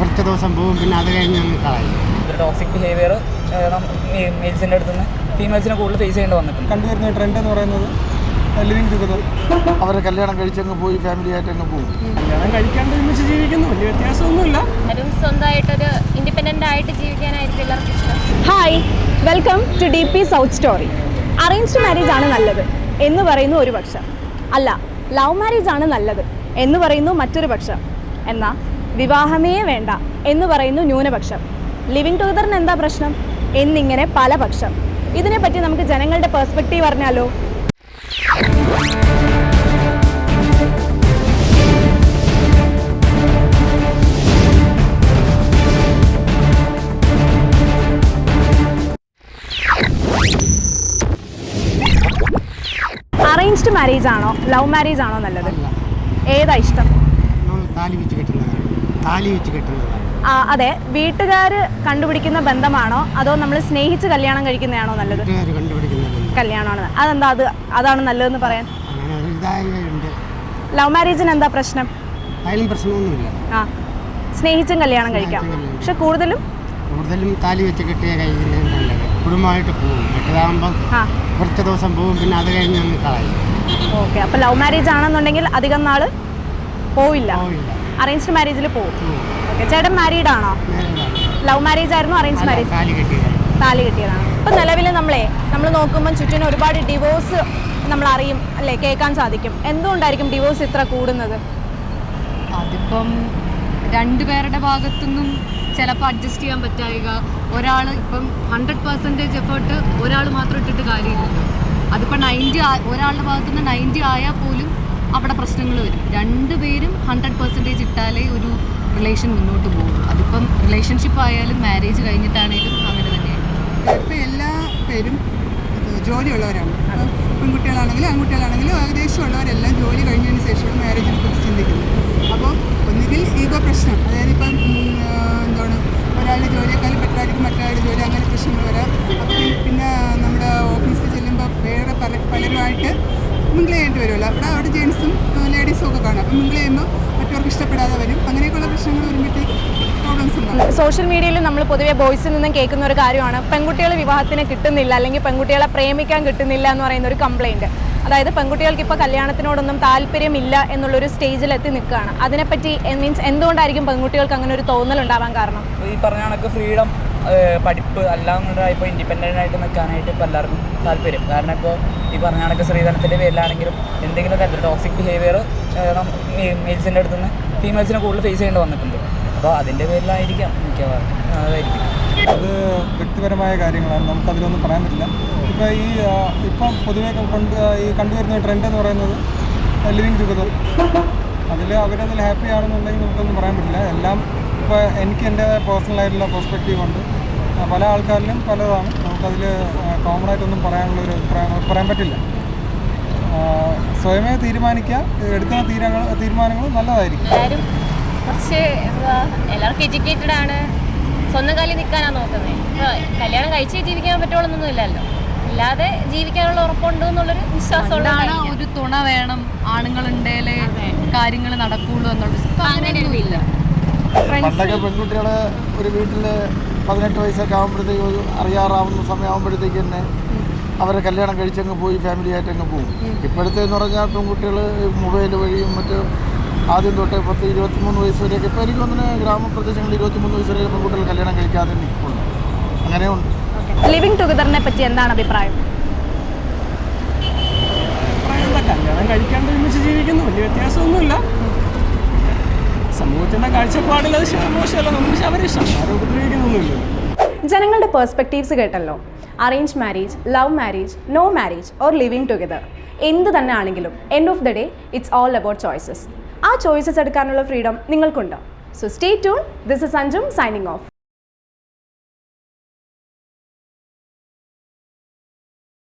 കുറച്ച് ദിവസം പോകും, പിന്നെ അത് കഴിഞ്ഞ് അങ്ങ് കളയും. ടോക്സിക് ബിഹേവിയർ മെയിൽസിൻ്റെ അടുത്ത് നിന്ന് ഫീമെയിൽസിനെ കൂടുതൽ ഫേസ് ചെയ്യേണ്ടി വന്നിട്ടുണ്ട്. കണ്ടുവരുന്ന ട്രെൻഡ് എന്ന് പറയുന്നത് ലിവിങ് ടുഗദർ. അവരെ കല്യാണം കഴിച്ചങ്ങ് പോയി ഫാമിലി ആയിട്ട് അങ്ങ് പോകും. കല്യാണം കഴിക്കാണ്ട് ഒരുമിച്ച് ജീവിക്കുന്നു, വലിയ വ്യത്യാസമൊന്നുമില്ല. സ്വന്തമായിട്ടൊരു ഇൻഡിപെൻഡൻ്റ് ആയിട്ട് ജീവിക്കാനായിരിക്കും എല്ലാവർക്കും ഇഷ്ടം. Hi, welcome to DP south story. Arranged marriage ആണ് നല്ലത് എന്ന് പറയുന്നു ഒരു പക്ഷം, അല്ല ലവ് മാരേജ് ആണ് നല്ലത് എന്ന് പറയുന്നു മറ്റൊരു പക്ഷം, എന്നാൽ വിവാഹമേ വേണ്ട എന്ന് പറയുന്നു ന്യൂനപക്ഷം. ലിവിങ് ടുഗദറിന് എന്താ പ്രശ്നം എന്നിങ്ങനെ പല പക്ഷം. ഇതിനെപ്പറ്റി നമുക്ക് ജനങ്ങളുടെ പെർസ്പെക്റ്റീവ് അറിഞ്ഞാലോ? അറേഞ്ച്ഡ് മാരേജ് ആണോ ലവ് മാരേജ് ആണോ നല്ലത്? ഏതാ ഇഷ്ടം? താലി വെച്ച് കെട്ടുന്നതാണ്. അതെ, വീട്ടുകാർ കണ്ടുപിടിക്കുന്ന ബന്ധമാണോ അതോ നമ്മൾ സ്നേഹിച്ച് കല്യാണം കഴിക്കുന്നതാണോ നല്ലത്? കല്യാണമാണ്. അതെന്താ അതാണ് നല്ലതെന്ന് പറയാൻ? ലവ് മാരേജിന് എന്താ പ്രശ്നം? അതിലും പ്രശ്നമൊന്നുമില്ല. സ്നേഹിച്ചും കല്യാണം കഴിക്കാം, പക്ഷെ കൂടുതലും താലി വെച്ച് കെട്ടിയ കഴിക്കുന്നത് നല്ലത്. കുടുംബമായിട്ട് പോകും, മറ്റേതാകുമ്പം കുറച്ച് ദിവസം പോകും, പിന്നെ അത് കഴിഞ്ഞ് അങ്ങ് കളയും. ഓക്കെ, അപ്പോൾ ലവ് മാരേജ് ആണെന്നുണ്ടെങ്കിൽ അധികം നാൾ പോവില്ല, അറേഞ്ച്ഡ് മാരേജിൽ പോകും. ഓക്കെ, ചേട്ടൻ മാരീഡ് ആണോ? ലവ് മാരേജ് ആയിരുന്നു അറേഞ്ച് മാരേജ്? താലി കെട്ടിയതാണ്. ഇപ്പം നിലവിൽ നമ്മൾ നോക്കുമ്പോൾ ചുറ്റിനും ഒരുപാട് ഡിവോഴ്സ് നമ്മൾ അറിയും അല്ലേ, കേൾക്കാൻ സാധിക്കും. എന്തുകൊണ്ടായിരിക്കും ഡിവോഴ്സ് ഇത്ര കൂടുന്നത്? അതിപ്പം രണ്ടുപേരുടെ ഭാഗത്തുനിന്നും ചിലപ്പോൾ അഡ്ജസ്റ്റ് ചെയ്യാൻ പറ്റായിക. ഒരാൾ ഇപ്പം 100% എഫേർട്ട് ഒരാൾ മാത്രം ഇട്ടിട്ട് കാര്യമില്ലല്ലോ. അതിപ്പോൾ 90 ഒരാളുടെ ഭാഗത്തുനിന്ന് 90 ആയാൽ പോലും അവിടെ പ്രശ്നങ്ങൾ വരും. രണ്ടുപേരും 100% ഇട്ടാലേ ഒരു റിലേഷൻ മുന്നോട്ട് പോകും. അതിപ്പം റിലേഷൻഷിപ്പ് ആയാലും മാരേജ് കഴിഞ്ഞിട്ടാണേലും അങ്ങനെ തന്നെയാണ്. ഇപ്പം എല്ലാ പേരും ജോലിയുള്ളവരാണ്. പെൺകുട്ടികളാണെങ്കിലും ആൺകുട്ടികളാണെങ്കിലും ഏകദേശം ഉള്ളവരെല്ലാം ജോലി കഴിഞ്ഞതിന് ശേഷം മാരേജിനെ കുറിച്ച് ചിന്തിക്കുന്നു. അപ്പോൾ ഒന്നുകിൽ ഈഗോ പ്രശ്നം, അതായത് ഇപ്പം എന്താണ് ഒരാളുടെ ജോലിയേക്കാളും ബെറ്ററായിരിക്കും മറ്റൊരാളുടെ ജോലി, അങ്ങനെ പ്രശ്നങ്ങൾ വരാം. അപ്പം പിന്നെ നമ്മുടെ ഓഫീസിൽ ചെല്ലുമ്പോൾ വേറെ പലരുമായിട്ട് മിങ്കിൾ ചെയ്യേണ്ടി വരുമല്ലോ. അവിടെ ജെൻസും ലേഡീസും ഒക്കെ കാണാം. അപ്പം മിങ്കിൾ ചെയ്യുമ്പോൾ മറ്റവർക്ക് ഇഷ്ടപ്പെടാതെ വരും. അങ്ങനെയൊക്കെയുള്ള പ്രശ്നങ്ങൾ വരുമ്പോഴത്തേക്ക് പ്രോബ്ലംസ് ഉണ്ടാകും. സോഷ്യൽ മീഡിയയിൽ നമ്മൾ പൊതുവെ ബോയ്സിൽ നിന്നും കേൾക്കുന്ന ഒരു കാര്യമാണ് പെൺകുട്ടികൾ വിവാഹത്തിന് കിട്ടുന്നില്ല, അല്ലെങ്കിൽ പെൺകുട്ടികളെ പ്രേമിക്കാൻ കിട്ടുന്നില്ല എന്ന് പറയുന്ന ഒരു കംപ്ലയിൻറ്റ്. അതായത് പെൺകുട്ടികൾക്ക് ഇപ്പോൾ കല്യാണത്തിനോടൊന്നും താല്പര്യമില്ല എന്നുള്ളൊരു സ്റ്റേജിലെത്തി നിൽക്കുകയാണ്. അതിനെപ്പറ്റി മീൻസ് എന്തുകൊണ്ടായിരിക്കും പെൺകുട്ടികൾക്ക് അങ്ങനെ ഒരു തോന്നലുണ്ടാവാൻ കാരണം? ഈ പറഞ്ഞ കണക്ക് ഫ്രീഡം, പഠിപ്പ് അല്ലാന്നുണ്ടായി ഇപ്പോൾ ഇൻഡിപെൻഡൻ്റ് ആയിട്ട് നിൽക്കാനായിട്ട് ഇപ്പോൾ എല്ലാവർക്കും താല്പര്യം. കാരണം ഇപ്പോൾ ഈ പറഞ്ഞ കണക്ക് സ്ത്രീധനത്തിൻ്റെ പേരിലാണെങ്കിലും എന്തെങ്കിലും തരത്തിൽ ടോക്സിക് ബിഹേവിയർ മെയിൽസിൻ്റെ അടുത്ത് നിന്ന് ഫീമെയിൽസിനെ കൂടുതൽ ഫേസ് ചെയ്യേണ്ടി വന്നിട്ടുണ്ട്. അപ്പോൾ അതിൻ്റെ പേരിലായിരിക്കാം മിക്കവാറും അതായിരിക്കും. അത് വ്യക്തിപരമായ കാര്യങ്ങളാണ്, നമുക്കതിലൊന്നും പറയാൻ പറ്റില്ല. ഇപ്പം പൊതുവെ കണ്ടുവരുന്ന ട്രെൻഡ് എന്ന് പറയുന്നത് ലിവിങ് ടുഗദർ. അവരതിൽ ഹാപ്പി ആണെന്നുണ്ടെങ്കിൽ നമുക്കൊന്നും പറയാൻ പറ്റില്ല. എല്ലാം ഇപ്പോൾ എനിക്ക് എൻ്റെ പേഴ്സണലായിട്ടുള്ള പെർസ്പെക്റ്റീവ് ഉണ്ട്. പല ആൾക്കാരിലും പലതാണ്. നമുക്കതിൽ കോമൺ ആയിട്ടൊന്നും പറയാൻ പറ്റില്ല. സ്വയമേ എടുക്കുന്ന തീരുമാനങ്ങൾ നല്ലതായിരിക്കും. എല്ലാവരും കുറച്ച് എല്ലാവർക്കും എഡ്യൂക്കേറ്റഡ് ആണ്, സ്വന്തം കാലിൽ നിൽക്കാനാണ് നോക്കുന്നത്. ഇപ്പോൾ കല്യാണം കഴിച്ചേ ജീവിക്കാൻ പറ്റുള്ളൊന്നും ഇല്ലല്ലോ, അല്ലാതെ ജീവിക്കാനുള്ള ഉറപ്പുണ്ട് എന്നുള്ളൊരു വിശ്വാസമുള്ളതാണ്. ഒരു തുണ വേണം, ആണുങ്ങളുണ്ടേലേ കാര്യങ്ങൾ നടക്കുള്ളൂ എന്നുള്ളത് അങ്ങനെയൊന്നുമില്ല. പണ്ടൊക്കെ പെൺകുട്ടികളെ ഒരു വീട്ടിൽ 18 വയസ്സൊക്കെ ആകുമ്പോഴത്തേക്ക് അറിയാറാവുന്ന സമയമാകുമ്പോഴത്തേക്ക് തന്നെ അവരെ കല്യാണം കഴിച്ചങ്ങ് പോയി ഫാമിലി ആയിട്ട് അങ്ങ് പോകും. ഇപ്പോഴത്തേന്ന് പറഞ്ഞാൽ പെൺകുട്ടികൾ മൊബൈൽ വഴിയും ആദ്യം തൊട്ടേ 10-23 വയസ്സ് വരെയൊക്കെ, ഇപ്പോൾ എനിക്ക് തോന്നുന്നു ഗ്രാമപ്രദേശങ്ങളിൽ 23 വയസ്സ് വരെ പെൺകുട്ടികൾ കല്യാണം കഴിക്കാതെ നിൽക്കുന്നുണ്ട്. അങ്ങനെയുണ്ട്. ലിവിങ് ടുഗദറിനെ പറ്റി എന്താണ് അഭിപ്രായം? കല്യാണം കഴിക്കാണ്ട് ഒരുമിച്ച് ജീവിക്കുന്നു, വലിയ വ്യത്യാസമൊന്നുമില്ല. സമൂഹത്തിൻ്റെ കാഴ്ചപ്പാടിൽ അത് മോശമല്ല, നമുക്ക് അവരിഷ്ടം, ആരും ഉപദ്രവിക്കുന്നൊന്നുമില്ല. ജനങ്ങളുടെ പെർസ്പെക്റ്റീവ്സ് കേട്ടല്ലോ. Arrange marriage, love marriage, no marriage or living together, എന്ത് തന്നെ ആണെങ്കിലും end of the day it's all about choices. ആ ചോയ്സസ് എടുക്കാനുള്ള ഫ്രീഡം നിങ്ങൾക്കുണ്ടോ? So stay tune. This is Anjum signing of.